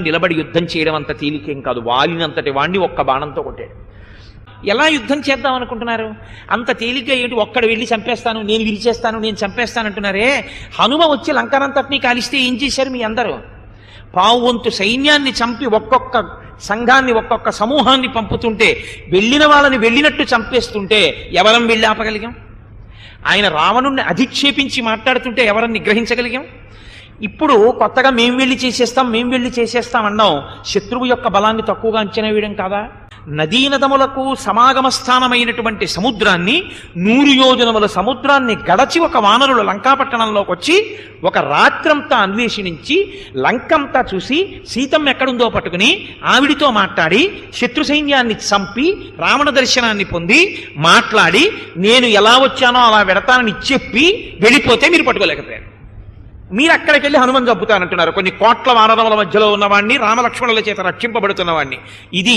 నిలబడి యుద్ధం చేయడం అంత తేలికేం కాదు. వాలినంతటి వాణ్ణి ఒక్క బాణంతో కొట్టాడు. ఎలా యుద్ధం చేద్దాం అనుకుంటున్నారు? అంత తేలిగ్గా ఏంటి, ఒక్కడ వెళ్ళి చంపేస్తాను, నేను విరిచేస్తాను, నేను చంపేస్తానంటున్నారే. హనుమ వచ్చి లంకనంతటినీ కాలిస్తే ఏం చేశారు మీ అందరూ? పావువంతు సైన్యాన్ని చంపి ఒక్కొక్క సంఘాన్ని ఒక్కొక్క సమూహాన్ని పంపుతుంటే, వెళ్ళిన వాళ్ళని వెళ్ళినట్టు చంపేస్తుంటే ఎవరం వెళ్ళి ఆపగలిగాం? ఆయన రావణుణ్ణి అధిక్షేపించి మాట్లాడుతుంటే ఎవరని నిగ్రహించగలిగాం? ఇప్పుడు కొత్తగా మేం వెళ్ళి చేసేస్తాం అన్నాం. శత్రువు యొక్క బలాన్ని తక్కువగా అంచనా వేయడం కాదా? నదీనదములకు సమాగమ స్థానమైనటువంటి సముద్రాన్ని, 100 యోజనముల సముద్రాన్ని గడచి ఒక వానరులు లంకాపట్టణంలోకి వచ్చి ఒక రాత్రంతా అన్వేషించి లంకంతా చూసి సీతమ్మ ఎక్కడుందో పట్టుకుని ఆవిడితో మాట్లాడి శత్రు సైన్యాన్ని చంపి రావణ దర్శనాన్ని పొంది మాట్లాడి నేను ఎలా వచ్చానో అలా వెడతానని చెప్పి వెళ్ళిపోతే మీరు పట్టుకోలేకపోయారు. మీరు అక్కడికి వెళ్ళి హనుమని చంపుతానంటున్నారు. కొన్ని కోట్ల వానరముల మధ్యలో ఉన్నవాడిని, రామలక్ష్మణుల చేత రక్షింపబడుతున్నవాడిని. ఇది